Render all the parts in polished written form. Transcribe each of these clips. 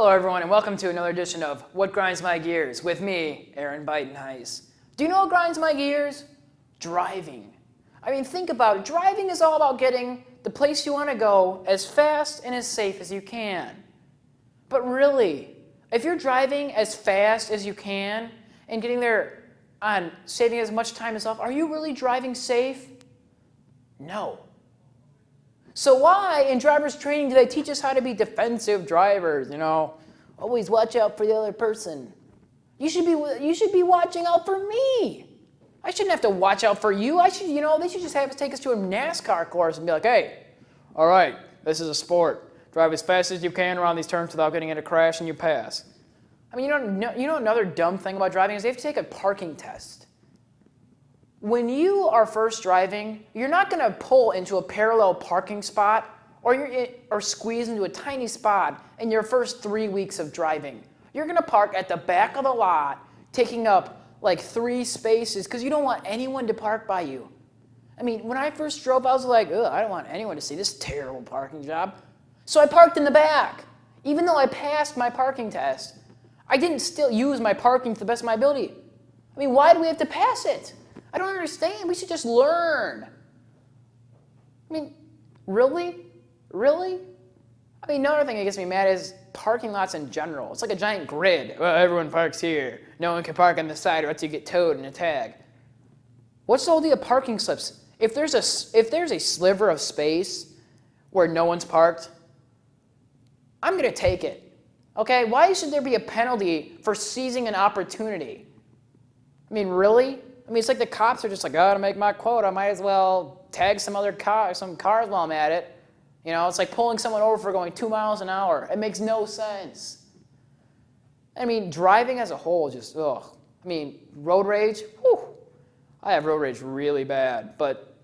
Hello everyone and welcome to another edition of What Grinds My Gears with me, Arend Buitenhuis. Do you know what grinds my gears? Driving. I mean, think about it. Driving is all about getting the place you want to go as fast and as safe as you can. But really, if you're driving as fast as you can and getting there on saving as much time as possible, are you really driving safe? No. So why in driver's training do they teach us how to be defensive drivers? You know, always watch out for the other person. You should be watching out for me. I shouldn't have to watch out for you. They should just have to take us to a NASCAR course and be like, hey, all right, this is a sport. Drive as fast as you can around these turns without getting in a crash and you pass. I mean, you know another dumb thing about driving is they have to take a parking test. When you are first driving, you're not going to pull into a parallel parking spot or squeeze into a tiny spot in your first 3 weeks of driving. You're going to park at the back of the lot, taking up like 3 spaces because you don't want anyone to park by you. I mean, when I first drove, I was like, ugh, I don't want anyone to see this terrible parking job. So I parked in the back. Even though I passed my parking test, I didn't still use my parking to the best of my ability. I mean, why do we have to pass it? I don't understand. We should just learn. I mean, really? Really? I mean, another thing that gets me mad is parking lots in general. It's like a giant grid. Well, everyone parks here. No one can park on the side or else you get towed in a tag. What's the whole deal of parking slips? If there's a sliver of space where no one's parked, I'm going to take it. Okay? Why should there be a penalty for seizing an opportunity? I mean, really? I mean, it's like the cops are just like, oh, to make my quota, I might as well tag some cars while I'm at it. You know, it's like pulling someone over for going 2 miles an hour. It makes no sense. I mean, driving as a whole just, ugh. I mean, road rage, whew. I have road rage really bad, but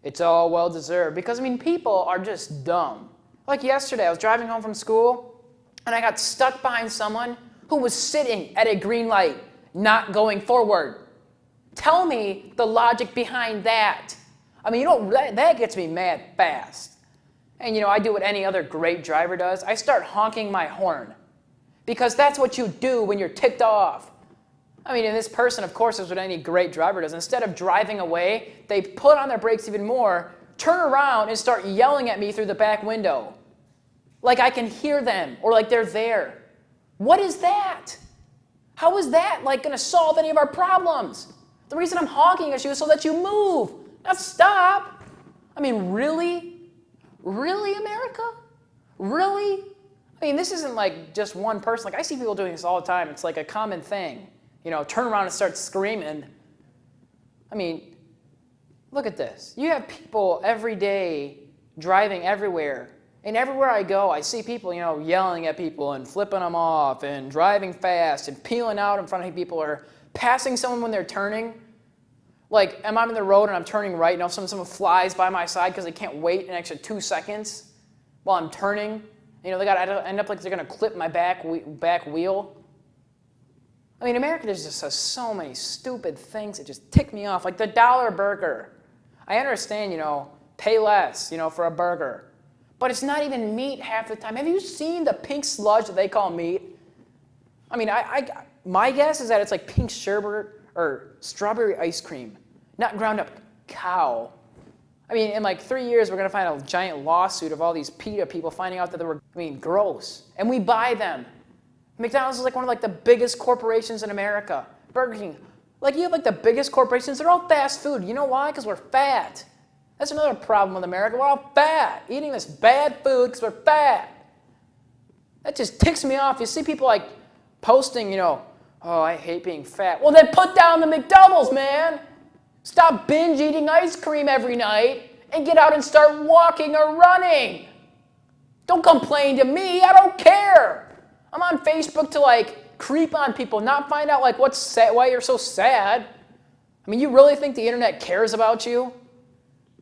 it's all well-deserved because, I mean, people are just dumb. Like yesterday, I was driving home from school, and I got stuck behind someone who was sitting at a green light, not going forward. Tell me the logic behind that. I mean, that gets me mad fast. And, I do what any other great driver does. I start honking my horn because that's what you do when you're ticked off. I mean, and this person, of course, is what any great driver does. Instead of driving away, they put on their brakes even more, turn around, and start yelling at me through the back window. Like I can hear them or like they're there. What is that? How is that like going to solve any of our problems? The reason I'm honking at you is so that you move, not stop. I mean, really? Really, America? Really? I mean, this isn't like just one person. Like, I see people doing this all the time. It's like a common thing. Turn around and start screaming. I mean, look at this. You have people every day driving everywhere. And everywhere I go, I see people, yelling at people and flipping them off and driving fast and peeling out in front of people or passing someone when they're turning. Like, I'm on the road and I'm turning right, and all of a sudden someone flies by my side because they can't wait an extra 2 seconds while I'm turning. They got to end up like they're going to clip my back wheel. I mean, America just does so many stupid things that just tick me off. Like the dollar burger. I understand, pay less, for a burger. But it's not even meat half the time. Have you seen the pink sludge that they call meat? I mean, my guess is that it's like pink sherbet or strawberry ice cream, not ground up cow. I mean, in like 3 years, we're going to find a giant lawsuit of all these PETA people finding out that they were, gross. And we buy them. McDonald's is like one of the biggest corporations in America. Burger King. Like, you have like the biggest corporations. They're all fast food. You know why? Because we're fat. That's another problem with America. We're all fat. Eating this bad food because we're fat. That just ticks me off. You see people like posting, oh, I hate being fat. Well, then put down the McDoubles, man. Stop binge eating ice cream every night and get out and start walking or running. Don't complain to me. I don't care. I'm on Facebook to creep on people, not find out what's sad, why you're so sad. I mean, you really think the internet cares about you?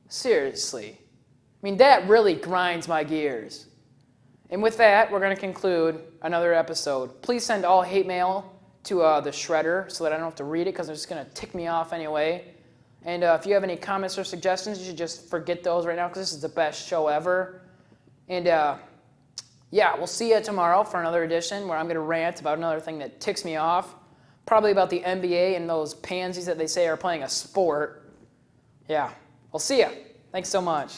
Seriously. I mean, that really grinds my gears. And with that, we're going to conclude another episode. Please send all hate mail to the shredder so that I don't have to read it because it's just going to tick me off anyway. And if you have any comments or suggestions, you should just forget those right now because this is the best show ever. And Yeah, we'll see you tomorrow for another edition where I'm going to rant about another thing that ticks me off. Probably about the NBA and those pansies that they say are playing a sport. Yeah, we'll see ya. Thanks so much.